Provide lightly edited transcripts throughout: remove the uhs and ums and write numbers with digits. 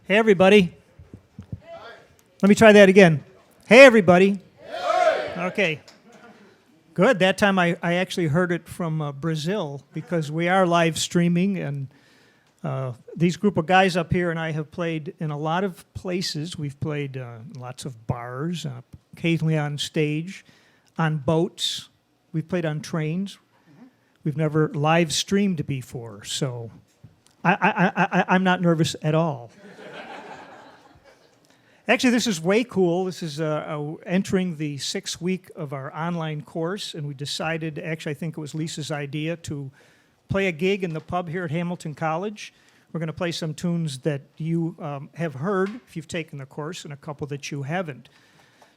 Hey, everybody. Let me try that again. Hey, everybody. Okay. Good. That time I actually heard it from Brazil because we are live streaming, and these group of guys up here and I have played in a lot of places. We've played lots of bars, occasionally on stage, on boats. We've played on trains. We've never live streamed before, so I'm not nervous at all. Actually, this is way cool. This is entering the 6th week of our online course, and we decided, actually I think it was Lisa's idea, to play a gig in the pub here at Hamilton College. We're going to play some tunes that you have heard if you've taken the course, and a couple that you haven't.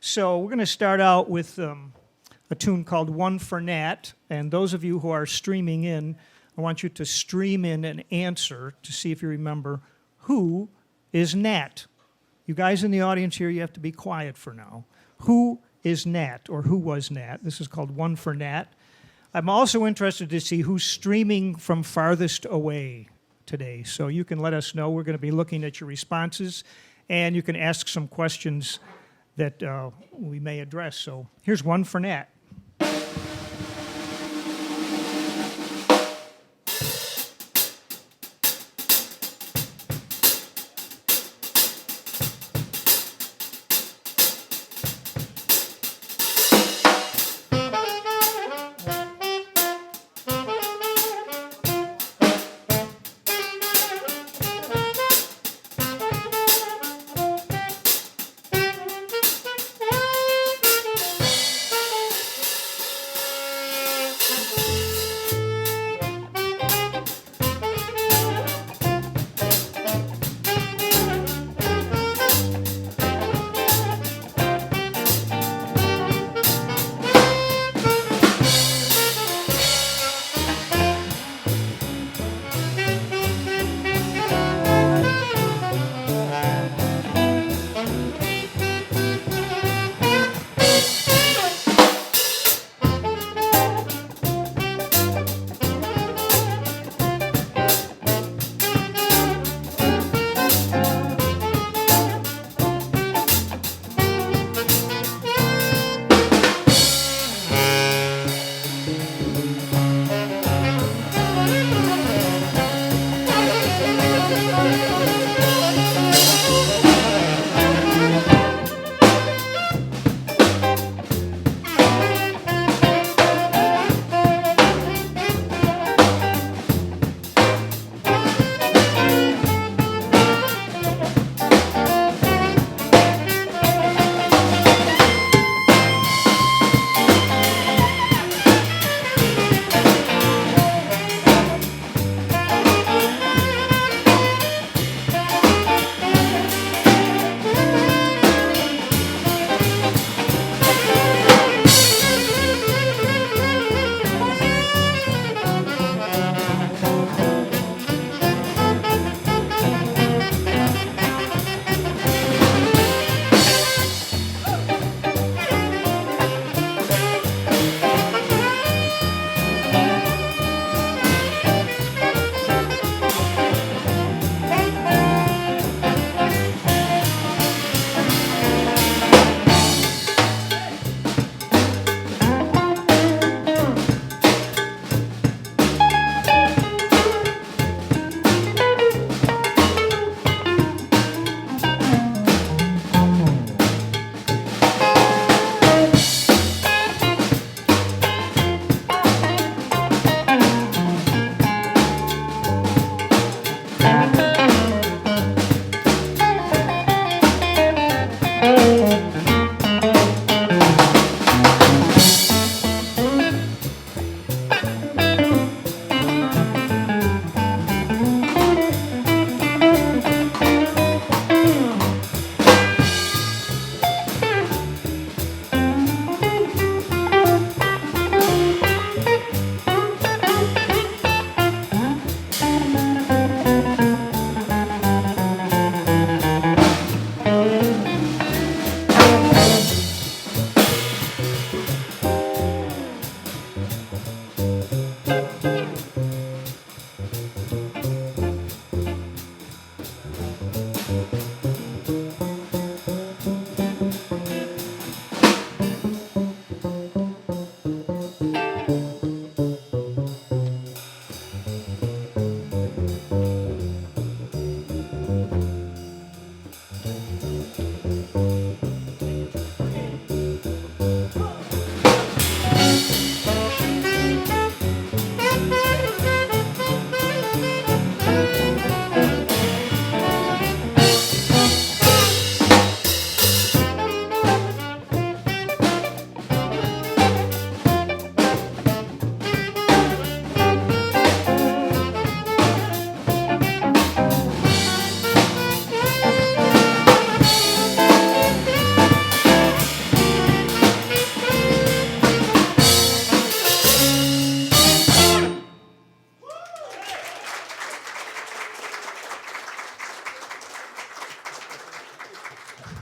So we're going to start out with a tune called One for Nat, and those of you who are streaming in, I want you to stream in an answer to see if you remember who is Nat. You guys in the audience here, you have to be quiet for now. Who is Nat, or who was Nat? This is called One for Nat. I'm also interested to see who's streaming from farthest away today. So you can let us know. We're going to be looking at your responses, and you can ask some questions that we may address. So here's One for Nat.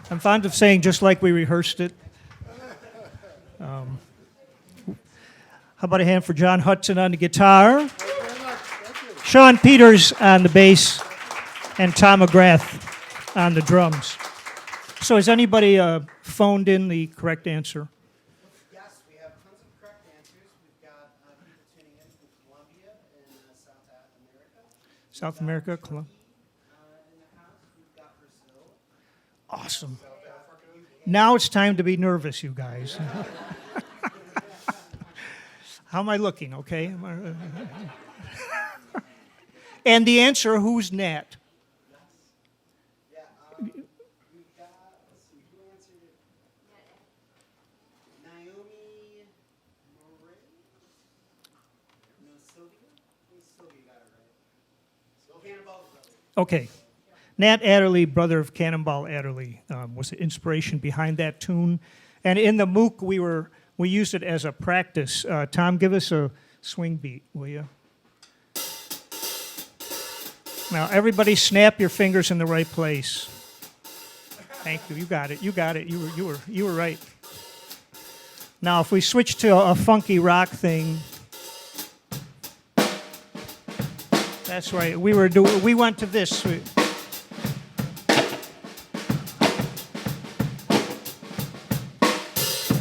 I'm fond of saying just like we rehearsed it. How about a hand for John Hutson on the guitar, Sean Peters on the bass, and Tom McGrath on the drums. So has anybody phoned in the correct answer? Yes, we have tons of correct answers. We've got people tuning in from Colombia and South America. South America, Colombia. In the house, we've got Brazil. Awesome. Now it's time to be nervous, you guys. How am I looking, okay? And the answer, who's Nat? Yeah, we've got, let's see, who answered it? Naomi Moray? No, Sylvia? I think Sylvia got it right. Cannonball's brother. Okay. Nat Adderley, brother of Cannonball Adderley, was the inspiration behind that tune. And in the MOOC, we used it as a practice. Tom, give us a swing beat, will you? Now, everybody snap your fingers in the right place. Thank you. You got it. You got it. You were right. Now, if we switch to a funky rock thing, that's right. We went to this.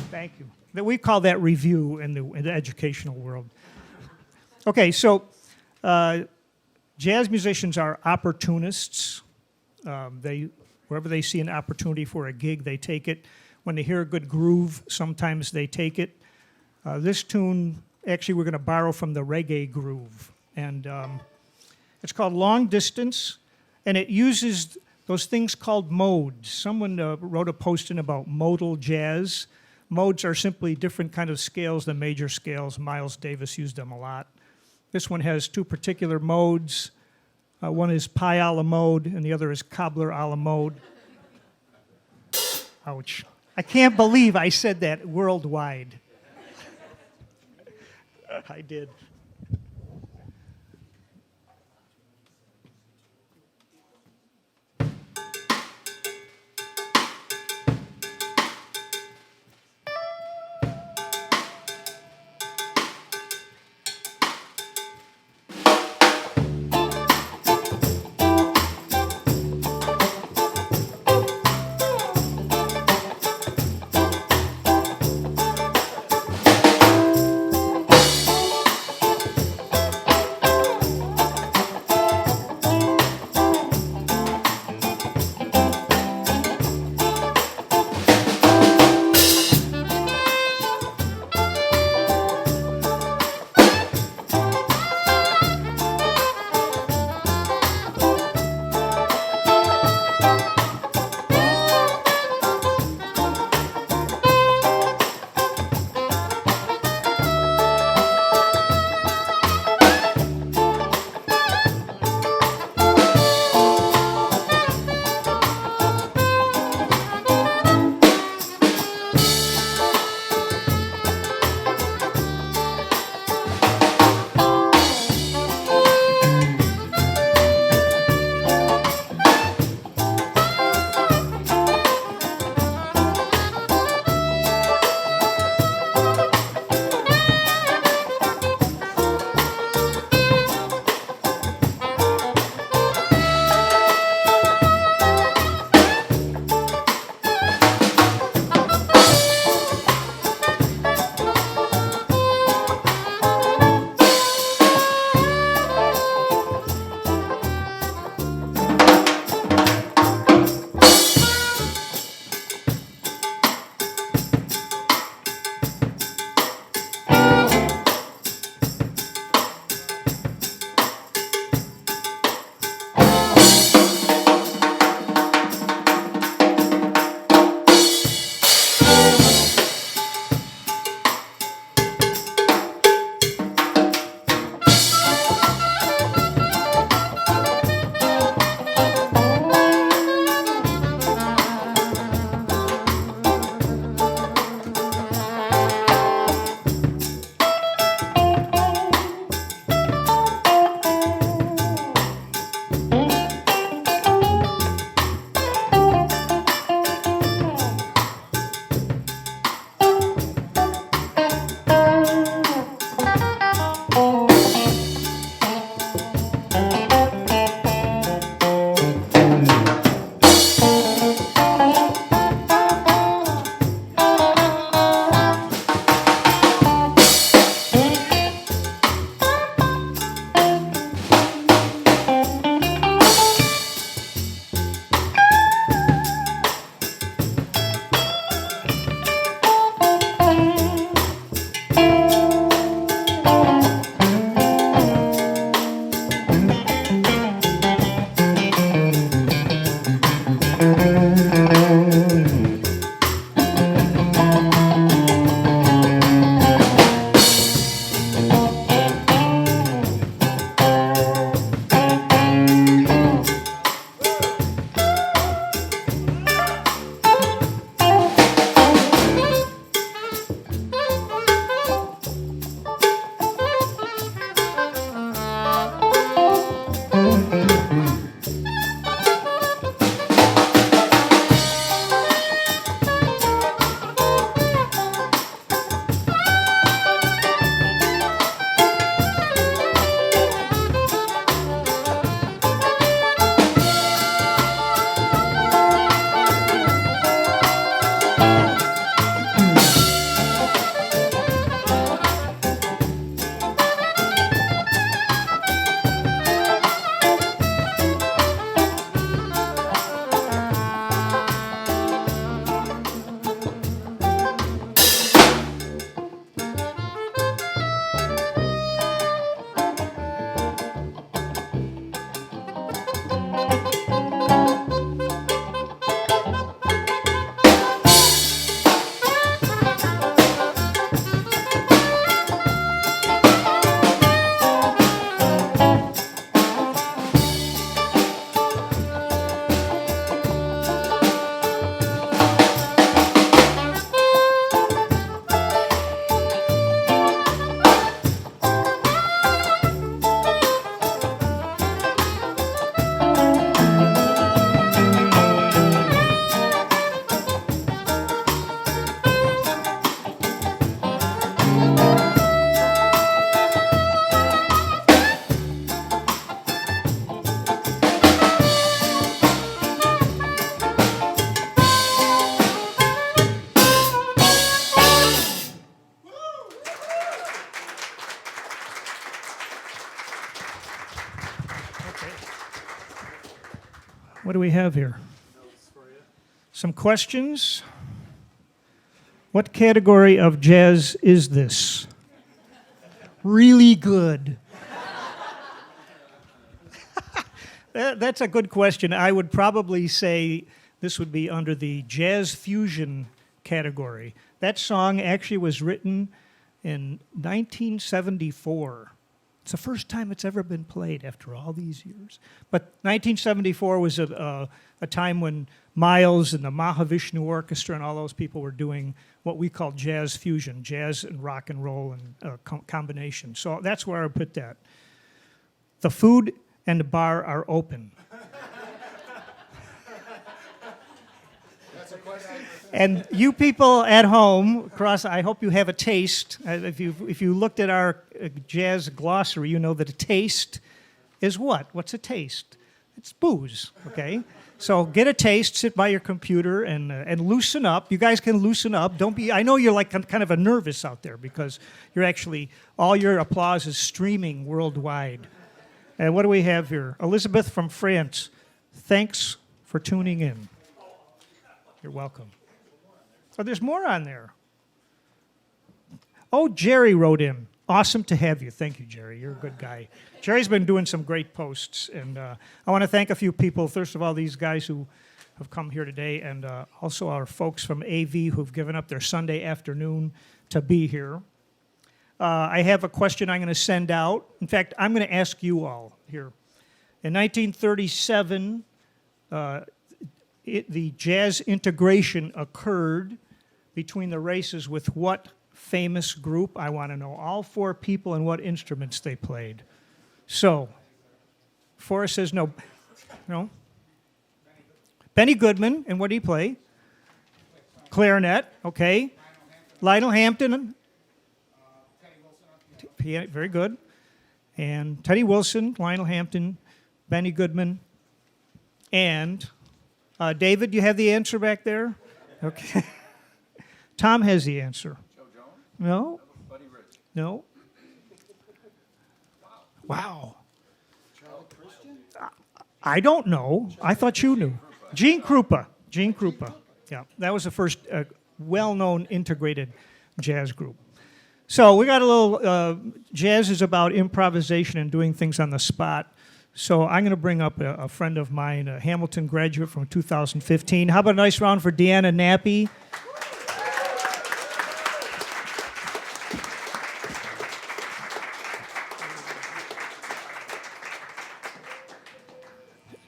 Thank you. We call that review in the educational world. Okay, so jazz musicians are opportunists. Wherever they see an opportunity for a gig, they take it. When they hear a good groove, sometimes they take it. This tune, actually, we're going to borrow from the reggae groove. And it's called Long Distance, and it uses those things called modes. Someone wrote a posting about modal jazz. Modes are simply different kind of scales than major scales. Miles Davis used them a lot. This one has two particular modes. One is pie a la mode, and the other is cobbler a la mode. Ouch. I can't believe I said that worldwide. I did. have here? Some questions? What category of jazz is this? Really good. That's a good question. I would probably say this would be under the jazz fusion category. That song actually was written in 1974. It's the first time it's ever been played after all these years. But 1974 was a time when Miles and the Mahavishnu Orchestra and all those people were doing what we call jazz fusion, jazz and rock and roll and combination. So that's where I put that. The food and the bar are open. That's a question. And you people at home, I hope you have a taste. If you looked at our jazz glossary, you know that a taste is what? What's a taste? It's booze, okay? So get a taste, sit by your computer, and loosen up. You guys can loosen up. Don't be. I know you're like kind of a nervous out there because you're actually all your applause is streaming worldwide. And what do we have here? Elizabeth from France. Thanks for tuning in. You're welcome. Oh, there's more on there. Oh, Jerry wrote in. Awesome to have you. Thank you, Jerry. You're a good guy. Jerry's been doing some great posts, and I want to thank a few people. First of all, these guys who have come here today, and also our folks from AV who've given up their Sunday afternoon to be here. I have a question I'm going to send out. In fact, I'm going to ask you all here. In 1937, the jazz integration occurred between the races with what famous group? I want to know all four people and what instruments they played. So, Forrest says no. No? Benny Goodman, and what did he play? Clarinet, okay. Lionel Hampton. Very good. And Teddy Wilson, Lionel Hampton, Benny Goodman, and David, you have the answer back there? Okay. Tom has the answer. Joe Jones? No? Buddy Rich? No? Wow. Charlie Christian? I don't know. I thought you knew. Gene Krupa. Gene Krupa. Yeah, that was the first well-known integrated jazz group. So we got a little, jazz is about improvisation and doing things on the spot. So I'm going to bring up a friend of mine, a Hamilton graduate from 2015. How about a nice round for Deanna Nappy?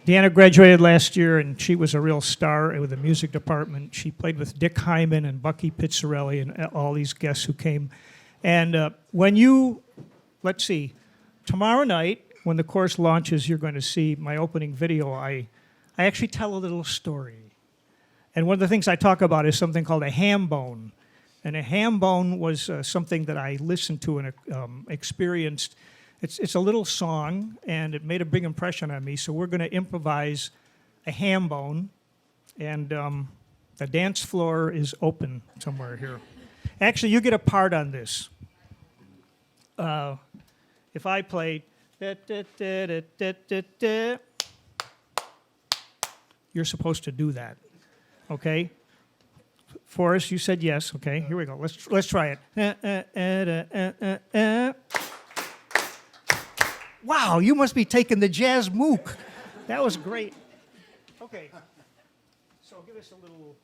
Deanna graduated last year, and she was a real star with the music department. She played with Dick Hyman and Bucky Pizzarelli and all these guests who came. And when you, let's see, tomorrow night, when the course launches, you're going to see my opening video. I actually tell a little story. And one of the things I talk about is something called a ham bone. And a ham bone was something that I listened to and experienced. It's a little song, and it made a big impression on me. So we're going to improvise a ham bone, and the dance floor is open somewhere here. Actually, you get a part on this. If I play, you're supposed to do that, okay? Forrest, you said yes. Okay, here we go. Let's try it. Wow, you must be taking the jazz MOOC. That was great. Okay, so give us a little.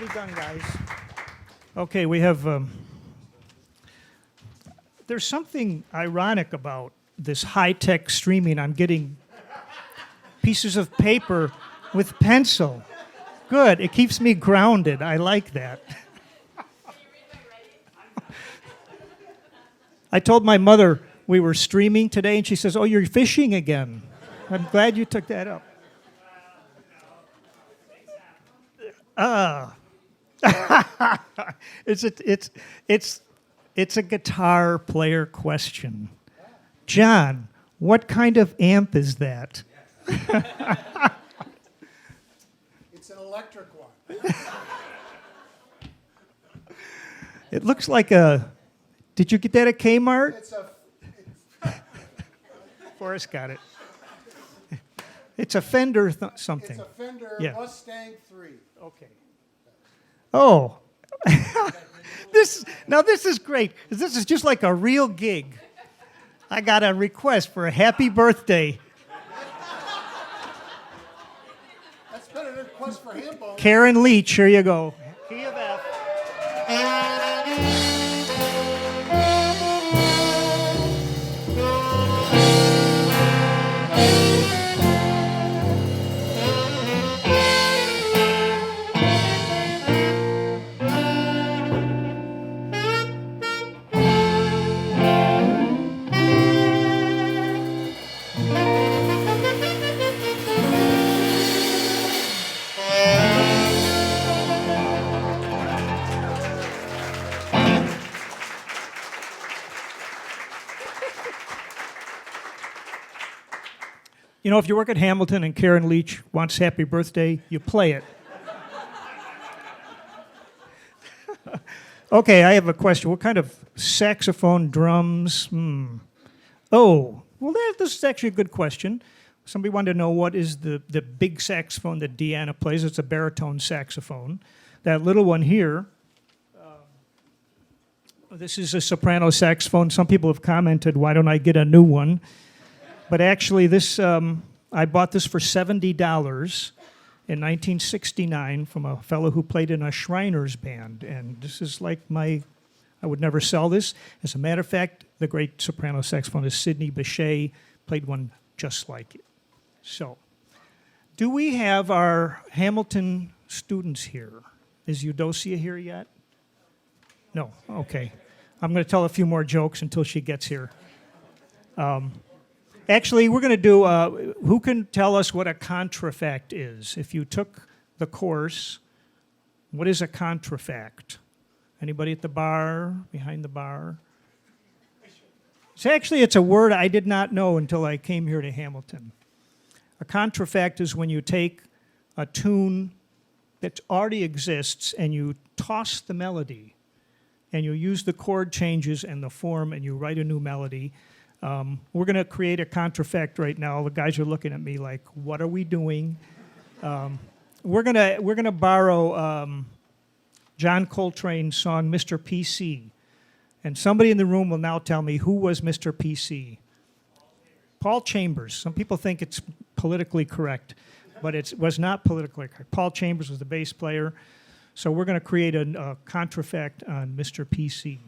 Nicely done, guys. Okay, we have. There's something ironic about this high-tech streaming. I'm getting pieces of paper with pencil. Good. It keeps me grounded. I like that. I told my mother we were streaming today, and she says, "Oh, you're fishing again." I'm glad you took that up. It's a guitar player question. John, what kind of amp is that? It's an electric one. It looks like a. Did you get that at Kmart? It's a Forrest got it. It's a Fender something. It's a Fender Yeah. Mustang 3. Okay. Oh. This is great, 'cause this is just like a real gig. I got a request for a happy birthday. That's better than a request for ham bone. Karen Leach, here you go. Key of F. You know, if you work at Hamilton and Karen Leach wants happy birthday, you play it. Okay, I have a question. What kind of saxophone, drums? Oh, well, this is actually a good question. Somebody wanted to know what is the big saxophone that Deanna plays. It's a baritone saxophone. That little one here, this is a soprano saxophone. Some people have commented, why don't I get a new one? But actually, this I bought this for $70 in 1969 from a fellow who played in a Shriners band. And this is like I would never sell this. As a matter of fact, the great soprano saxophonist Sidney Bechet played one just like it. So, do we have our Hamilton students here? Is Eudocia here yet? No, okay. I'm going to tell a few more jokes until she gets here. Actually, we're going to do, who can tell us what a contrafact is? If you took the course, what is a contrafact? Anybody at the bar, behind the bar? It's a word I did not know until I came here to Hamilton. A contrafact is when you take a tune that already exists and you toss the melody and you use the chord changes and the form and you write a new melody. We're going to create a contrafact right now. The guys are looking at me like, what are we doing? We're gonna borrow John Coltrane's song, Mr. PC. And somebody in the room will now tell me who was Mr. PC. Paul Chambers. Some people think it's politically correct, but it was not politically correct. Paul Chambers was the bass player. So we're going to create a contrafact on Mr. PC.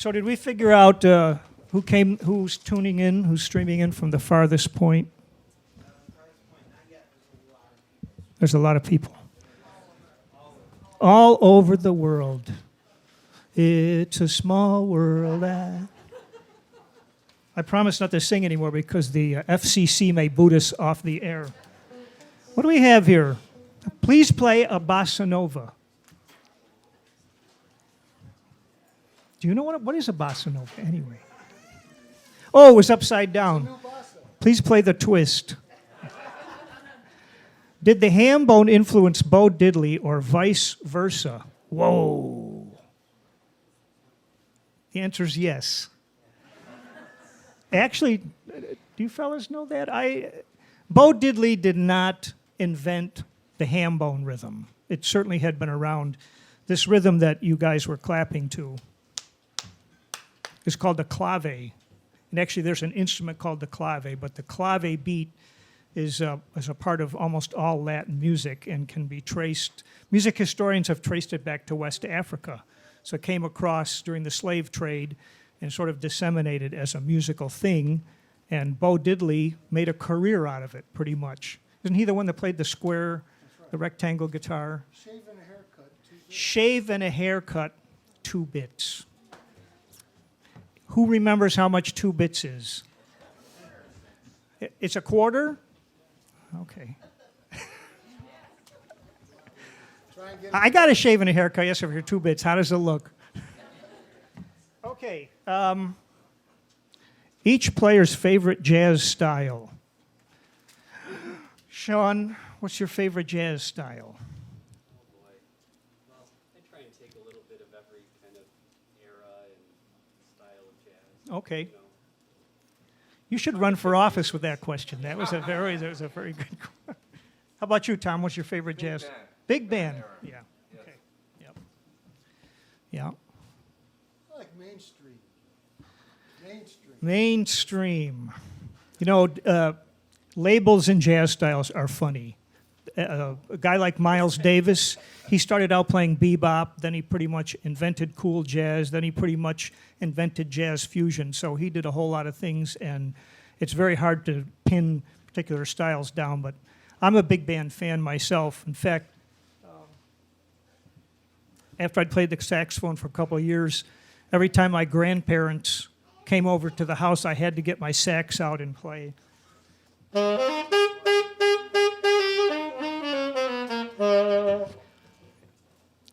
So did we figure out who's tuning in, who's streaming in from the farthest point? There's a lot of people. All over the world. It's a small world. I promise not to sing anymore because the FCC may boot us off the air. What do we have here? Please play a Bossa Nova. Do you know what is a Bossa Nova anyway? Oh, it was upside down. Please play the twist. Did the ham bone influence Bo Diddley or vice versa? Whoa. The answer is yes. Actually, do you fellas know that? Bo Diddley did not invent the ham bone rhythm. It certainly had been around. This rhythm that you guys were clapping to is called the clave. And actually, there's an instrument called the clave, but the clave beat is a part of almost all Latin music and can be traced. Music historians have traced it back to West Africa. So it came across during the slave trade and sort of disseminated as a musical thing. And Bo Diddley made a career out of it, pretty much. Isn't he the one that played the square, the rectangle guitar? Shave and a haircut. 2 bits. Shave and a haircut, 2 bits. Who remembers how much 2 bits is? It's a quarter? Okay. Try and get I got a shave and a haircut yesterday for 2 bits. How does it look? Okay. Each player's favorite jazz style. Sean, what's your favorite jazz style? Oh boy. Well, I try and take a little bit of every kind of era and style of jazz. Okay. You know. You should run for office with that question. That was a very good question. How about you, Tom? What's your favorite jazz? band. Big band. Era. Yeah. Yes. Okay. Yep. Yeah. I like mainstream. Mainstream. Mainstream. You know, labels in jazz styles are funny. A guy like Miles Davis, he started out playing bebop, then he pretty much invented cool jazz, then he pretty much invented jazz fusion. So he did a whole lot of things, and it's very hard to pin particular styles down, but I'm a big band fan myself. In fact, after I'd played the saxophone for a couple of years, every time my grandparents came over to the house, I had to get my sax out and play.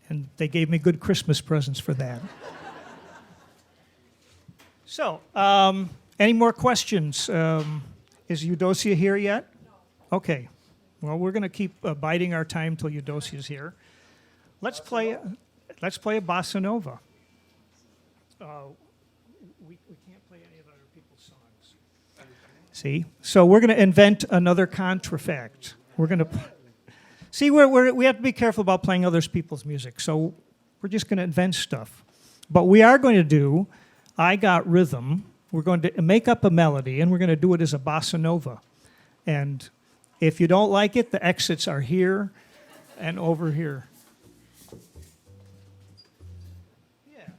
And they gave me good Christmas presents for that. So, any more questions? Is Eudocia here yet? No. Okay. Well, we're going to keep biding our time till Eudocia's here. Let's play a Bossa Nova. We can't play any of other people's songs. See? So we're going to invent another contrafact. We're going to... See, we have to be careful about playing other people's music, so we're just going to invent stuff. But we are going to do I Got Rhythm. We're going to make up a melody, and we're going to do it as a Bossa Nova. And if you don't like it, the exits are here and over here. Yeah.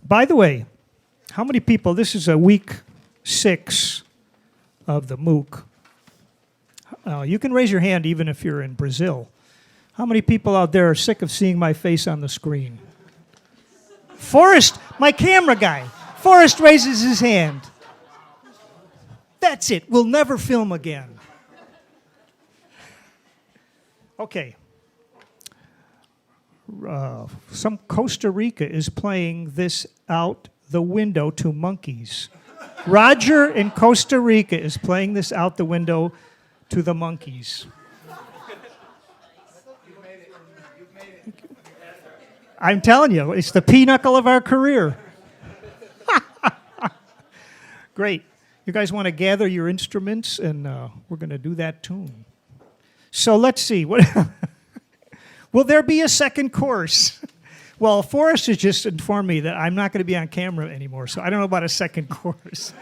By the way, how many people, this is a week 6 of the MOOC. You can raise your hand even if you're in Brazil. How many people out there are sick of seeing my face on the screen? Forrest, my camera guy. Forrest raises his hand. That's it. We'll never film again. Okay. Some Costa Rica is playing this out the window to monkeys. Roger in Costa Rica is playing this out the window to the monkeys. I'm telling you, it's the pinnacle of our career. Great. You guys want to gather your instruments, and we're going to do that tune. So let's see. What will there be a second course? Well, Forrest has just informed me that I'm not going to be on camera anymore, so I don't know about a second course.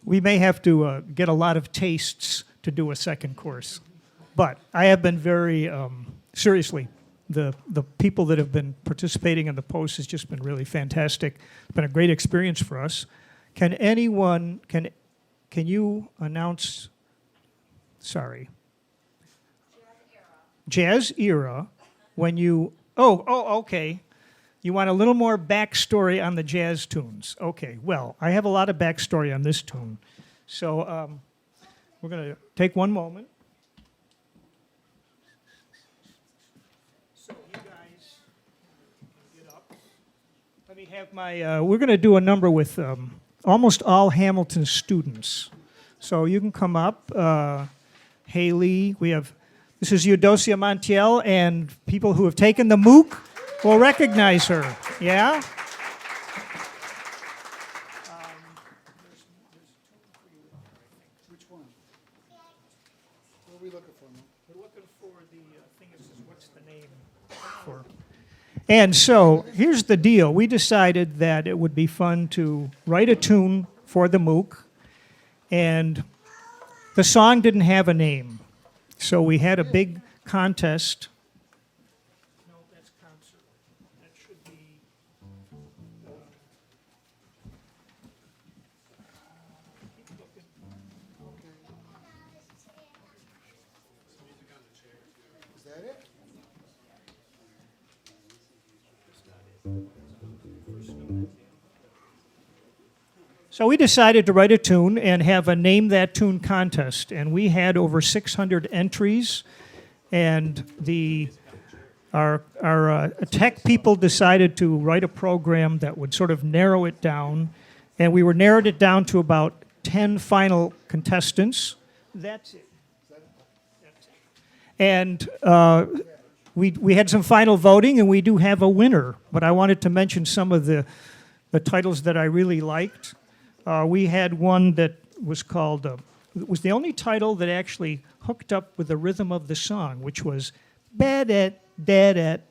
We may have to get a lot of tastes to do a second course. But I have been very, seriously, the people that have been participating in the post has just been really fantastic. It's been a great experience for us. Can anyone, can you announce, sorry. Jazz Era, when you, okay. You want a little more backstory on the jazz tunes. Okay, well, I have a lot of backstory on this tune. So we're going to take one moment. So you guys get up. Let me have my, we're going to do a number with almost all Hamilton students. So you can come up. Haley, we have, this is Eudocia Montiel, and people who have taken the MOOC will recognize her. Yeah? Which one? What are we looking for, man? We're looking for the thing that says, what's the name for? And so here's the deal. We decided that it would be fun to write a tune for the MOOC, and the song didn't have a name. So we had a big contest. No, that's concert. That should be. Keep looking. Is that it? So we decided to write a tune and have a Name That Tune contest. And we had over 600 entries. And our tech people decided to write a program that would sort of narrow it down. And we narrowed it down to about 10 final contestants. That's it. That's it. And we had some final voting, and we do have a winner. But I wanted to mention some of the titles that I really liked. We had one that was called, it was the only title that actually hooked up with the rhythm of the song, which was Bad-et, Dad-et,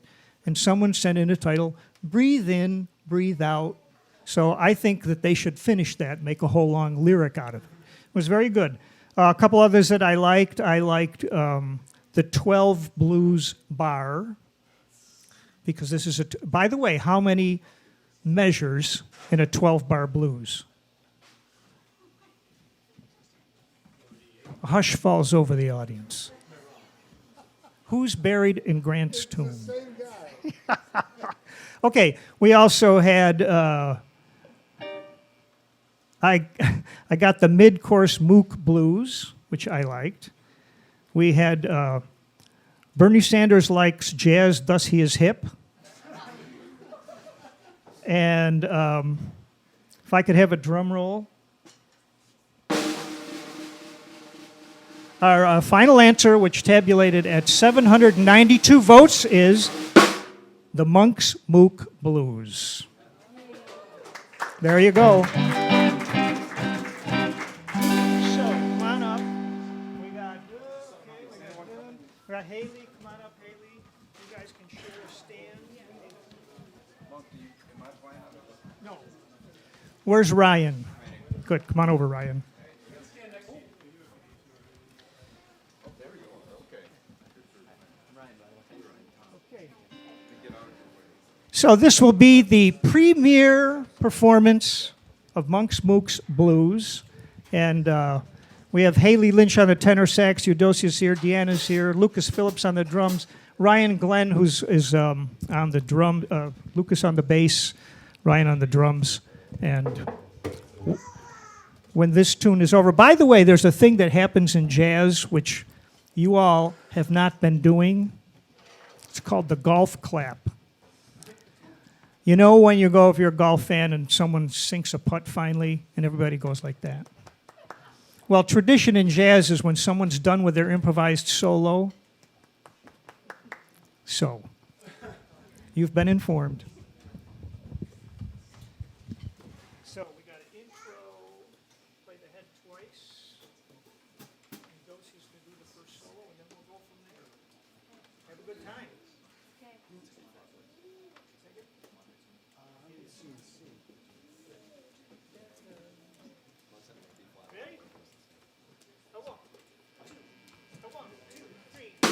and someone sent in a title, Breathe In, Breathe Out. So I think that they should finish that, make a whole long lyric out of it. It was very good. A couple others that I liked the 12 Blues Bar, because this is by the way, how many measures in a 12-bar blues? A hush falls over the audience. Who's buried in Grant's tomb? Same guy. Okay, we also had, I got the mid-course MOOC blues, which I liked. We had Bernie Sanders likes jazz, thus he is hip. And if I could have a drum roll. Our final answer, which tabulated at 792 votes, is the Monk's MOOC Blues. There you go. So, come on up. We got Haley. Come on up, Haley. You guys can share a stand. No. Where's Ryan? Good. Come on over, Ryan. So this will be the premiere performance of Monk's MOOC's Blues. And we have Haley Lynch on the tenor sax, Eudocia's here, Deanna's here, Lucas Phillips on the drums, Ryan Glenn, is on the drum, Lucas on the bass, Ryan on the drums. And when this tune is over, by the way, there's a thing that happens in jazz which you all have not been doing. It's called the golf clap. You know when you go, if you're a golf fan and someone sinks a putt finally and everybody goes like that? Well, tradition in jazz is when someone's done with their improvised solo. So, you've been informed. So, we got an intro, play the head twice. And Dosie's going to do the first solo, and then we'll go from there. Have a good time. Ready? A one, two, three, four.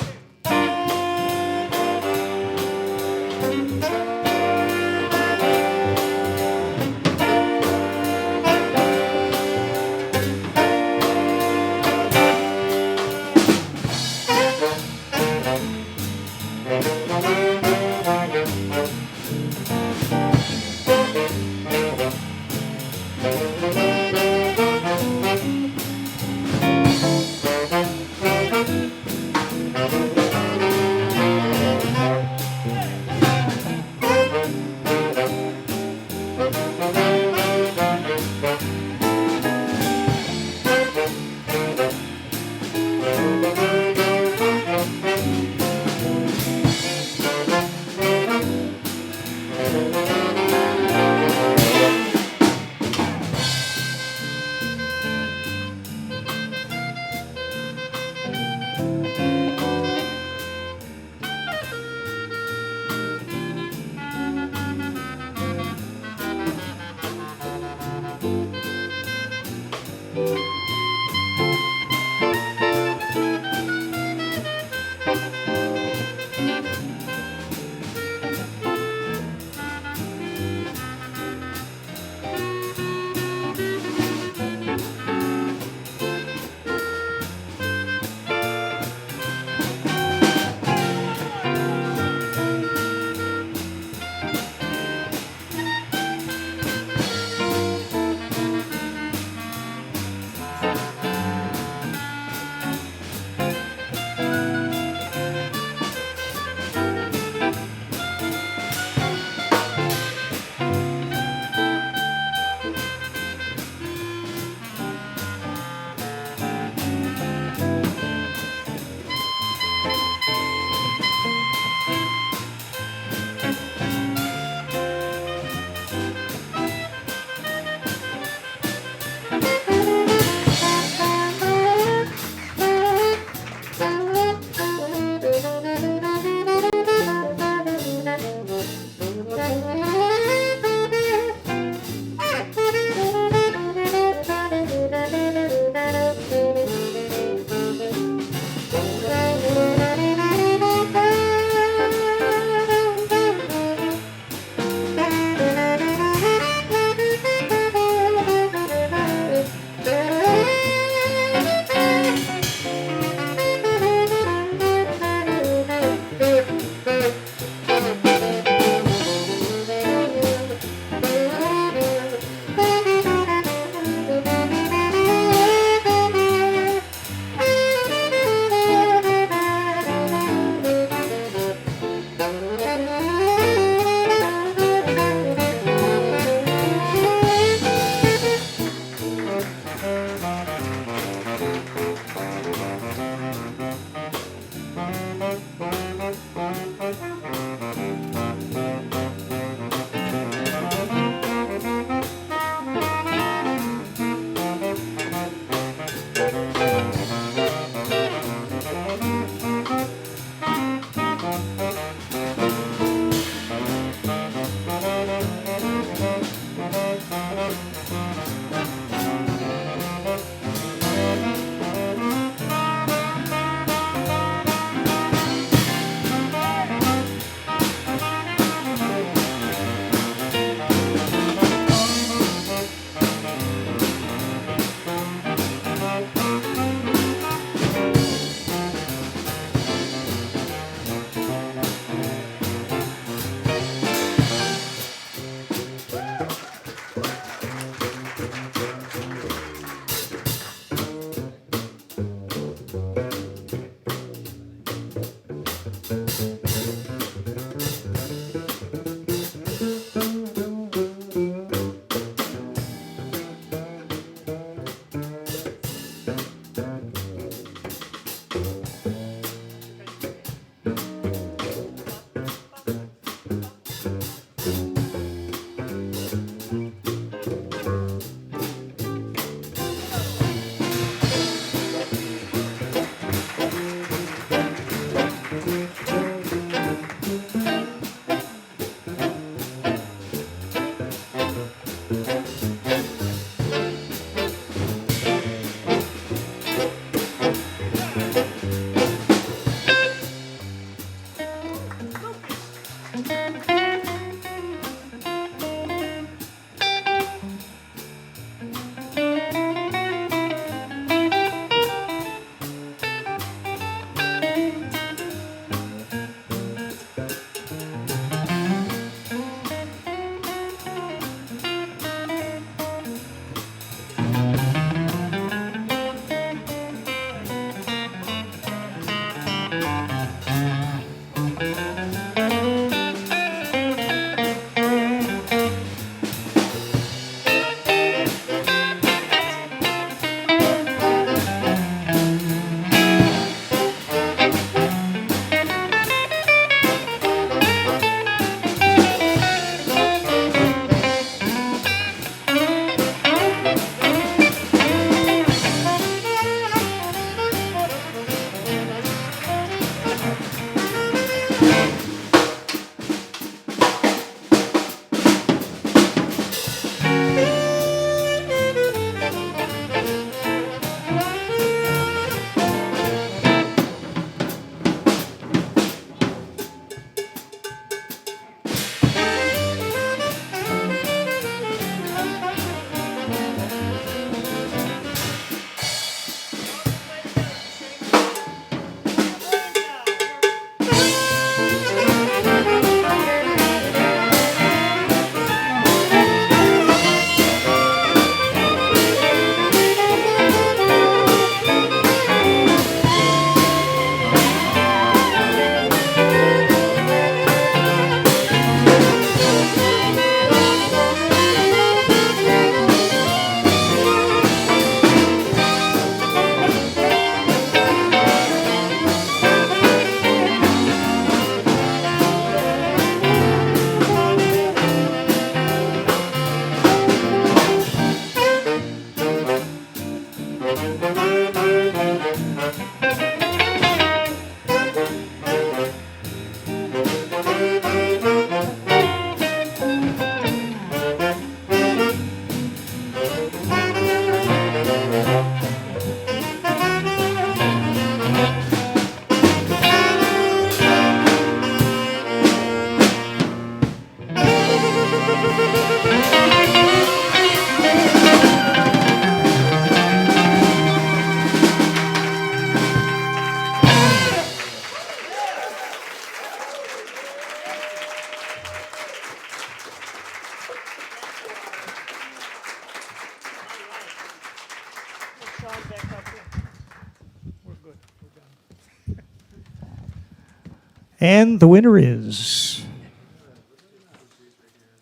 And the winner is.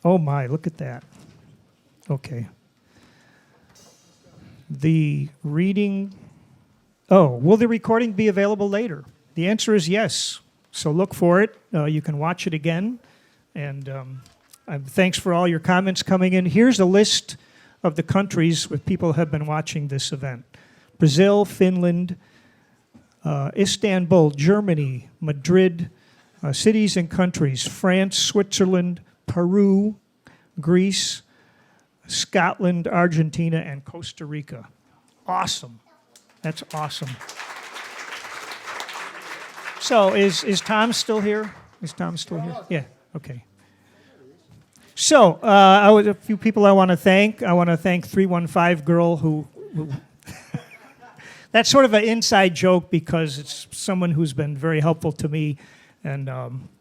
Oh my, look at that. Okay. The reading. Oh, will the recording be available later? The answer is yes. So look for it. You can watch it again. And thanks for all your comments coming in. Here's a list of the countries where people have been watching this event: Brazil, Finland, Istanbul, Germany, Madrid, cities and countries: France, Switzerland, Peru, Greece, Scotland, Argentina, and Costa Rica. Awesome. That's awesome. So is Tom still here? Is Tom still here? Yeah, okay. So a few people I want to thank. I want to thank 315 Girl who that's sort of an inside joke because it's someone who's been very helpful to me, and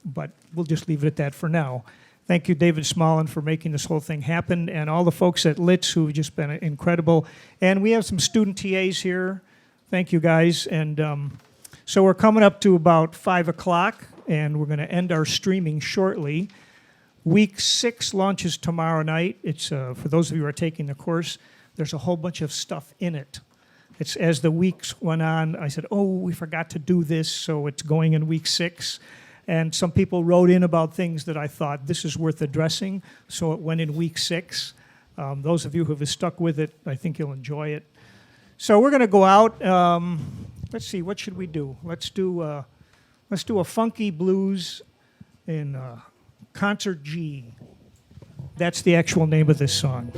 but we'll just leave it at that for now. Thank you, David Smallin, for making this whole thing happen, and all the folks at LITS who've just been incredible. And we have some student TAs here. Thank you, guys. And so we're coming up to about 5 o'clock, and we're going to end our streaming shortly. Week 6 launches tomorrow night. It's for those of you who are taking the course, there's a whole bunch of stuff in it. It's as the weeks went on, I said, oh, we forgot to do this, so it's going in week 6. And some people wrote in about things that I thought this is worth addressing, so it went in week 6. Those of you who have stuck with it, I think you'll enjoy it. So we're going to go out. Let's see, what should we do? Let's do a funky blues in concert G. That's the actual name of this song.